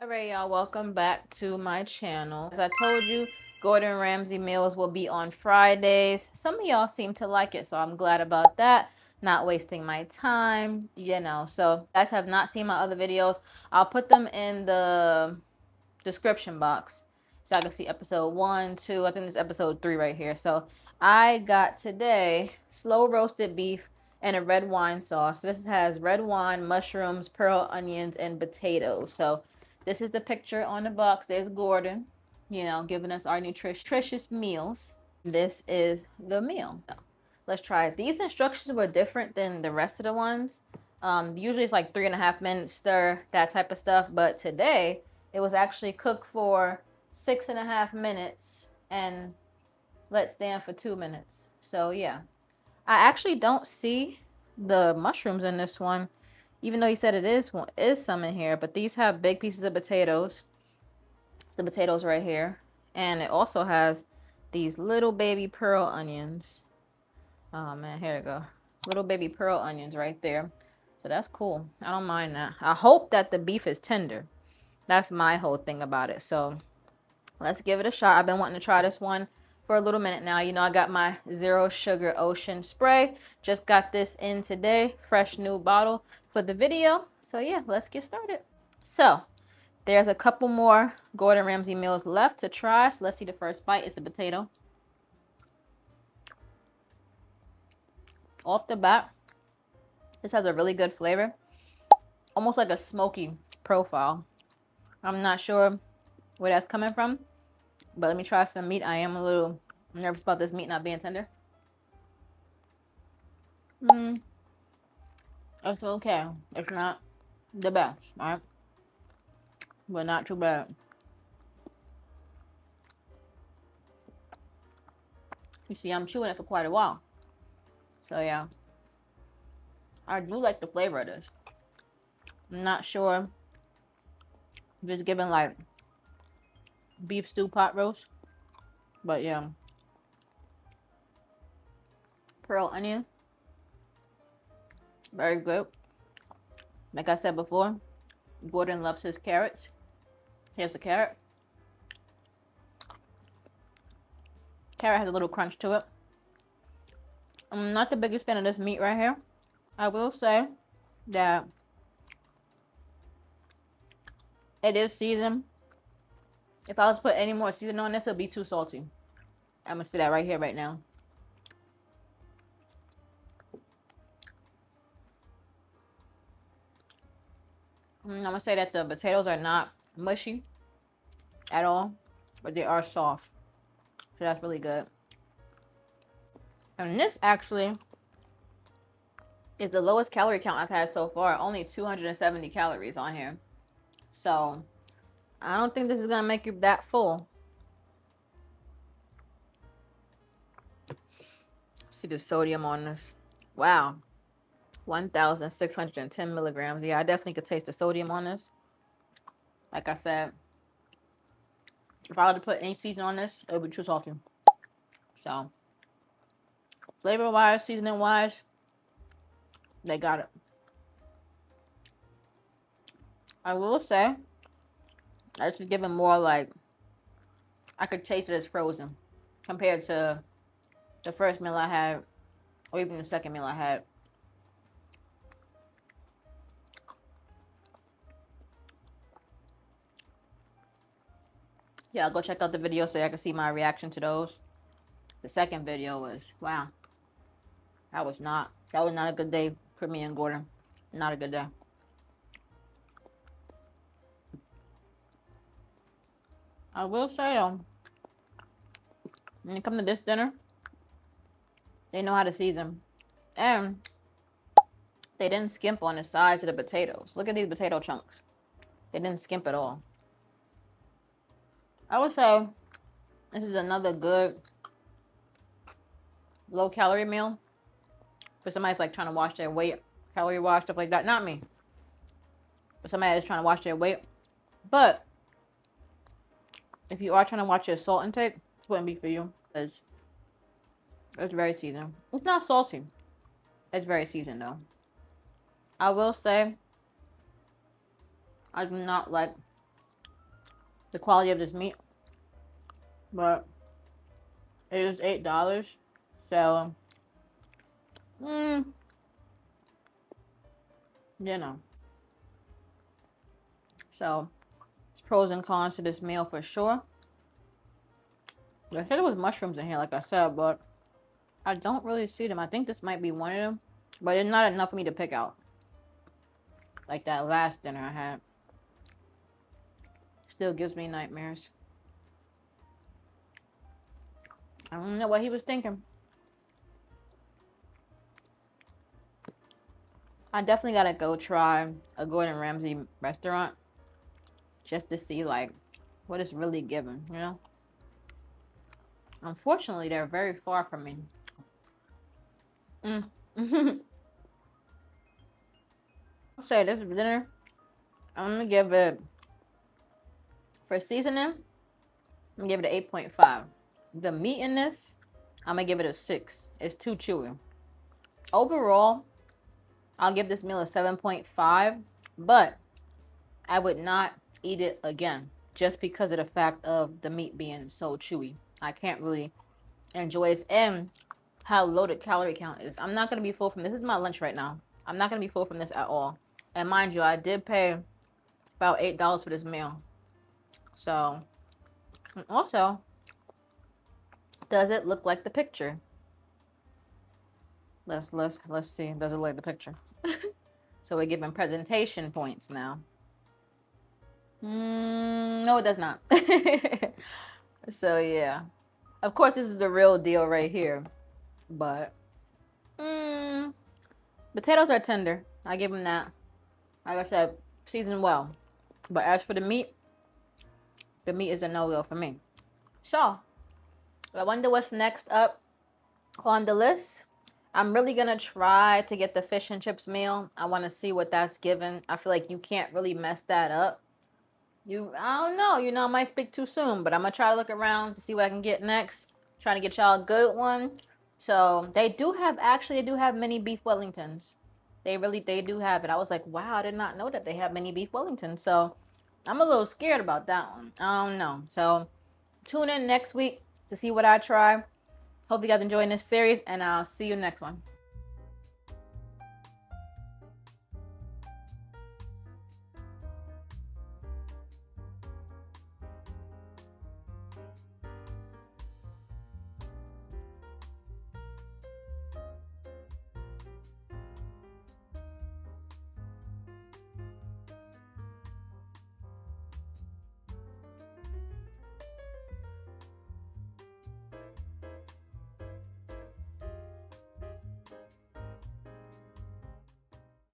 Alright, y'all, welcome back to my channel. As I told you, Gordon Ramsay meals will be on Fridays. Some of y'all seem to like it, so I'm glad about that. Not wasting my time, So, if you guys have not seen my other videos, I'll put them in the description box so I can see episode 1, 2. I think this is episode 3 right here. So, I got today slow roasted beef and a red wine sauce. This has red wine, mushrooms, pearl onions, and potatoes. So, this is the picture on the box. There's Gordon, giving us our nutritious meals. This is the meal. So, let's try it. These instructions were different than the rest of the ones. Usually it's like 3.5 minutes stir, that type of stuff. But today it was actually cooked for 6.5 minutes and let stand for 2 minutes. So yeah, I actually don't see the mushrooms in this one, even though he said it is some in here. But these have big pieces of potatoes. The potatoes right here, and it also has these little baby pearl onions. Oh man, here we go. Little baby pearl onions right there. So that's cool. I don't mind that. I hope that the beef is tender. That's my whole thing about it. So let's give it a shot. I've been wanting to try this one for a little minute now. I got my zero sugar ocean spray. Just got this in today. Fresh new bottle for the video. So yeah, let's get started. So there's a couple more Gordon Ramsay meals left to try. So let's see the first bite. It's the potato. Off the bat, this has a really good flavor. Almost like a smoky profile. I'm not sure where that's coming from, but let me try some meat. I am a little nervous about this meat not being tender. It's okay. It's not the best, alright? But not too bad. You see, I'm chewing it for quite a while. So yeah, I do like the flavor of this. I'm not sure if it's giving like beef stew pot roast, but yeah. Pearl onion, very good. Like I said before, Gordon loves his carrots. Here's a carrot. Carrot has a little crunch to it. I'm not the biggest fan of this meat right here. I will say that it is seasoned. If I was to put any more seasoning on this, it would be too salty. I'm going to say that right here, right now. I'm going to say that the potatoes are not mushy at all, but they are soft. So that's really good. And this actually is the lowest calorie count I've had so far. Only 270 calories on here. So I don't think this is going to make you that full. See the sodium on this. Wow. 1,610 milligrams. Yeah, I definitely could taste the sodium on this. Like I said, if I were to put any seasoning on this, it would be too salty. So, flavor-wise, seasoning-wise, they got it. I will say, it's just giving more like, I could taste it as frozen compared to the first meal I had, or even the second meal I had. Yeah, I'll go check out the video so I can see my reaction to those. The second video was, wow. That was not a good day for me and Gordon. Not a good day. I will say though, when it comes to this dinner, they know how to season. And they didn't skimp on the sides of the potatoes. Look at these potato chunks. They didn't skimp at all. I would say this is another good low calorie meal for somebody that's like trying to watch their weight, calorie wise, stuff like that. Not me. For somebody that's trying to watch their weight. But if you are trying to watch your salt intake, it wouldn't be for you. Because it's very seasoned. It's not salty. It's very seasoned though. I will say I do not like the quality of this meat. But it is $8. So, you know. So, it's pros and cons to this meal for sure. I said there was mushrooms in here, like I said, but I don't really see them. I think this might be one of them, but it's not enough for me to pick out. Like that last dinner I had. Still gives me nightmares. I don't know what he was thinking. I definitely gotta go try a Gordon Ramsay restaurant just to see like what it's really given, you know? Unfortunately, they're very far from me. I'll say this dinner, I'm gonna give it, for seasoning, I'm gonna give it an 8.5. The meat in this, I'm gonna give it a 6. It's too chewy. Overall, I'll give this meal a 7.5, but I would not eat it again just because of the fact of the meat being so chewy. I can't really enjoy it, and how low the calorie count is. I'm not going to be full from this. This is my lunch right now. I'm not going to be full from this at all. And mind you, I did pay about $8 for this meal. So, and also, does it look like the picture? Let's see. Does it look like the picture? So we're giving presentation points now. No, it does not. So yeah, of course this is the real deal right here, but potatoes are tender. I give them that. Like I said, seasoned well. But as for the meat is a no-go for me. So I wonder what's next up on the list. I'm really gonna try to get the fish and chips meal. I want to see what that's given. I feel like you can't really mess that up. I don't know. I might speak too soon, but I'm gonna try to look around to see what I can get next. Trying to get y'all a good one. So they do have mini beef Wellingtons. They do have it. I was like, wow, I did not know that they have mini beef Wellingtons. So I'm a little scared about that one. I don't know. So tune in next week to see what I try. Hope you guys enjoying this series, and I'll see you next one.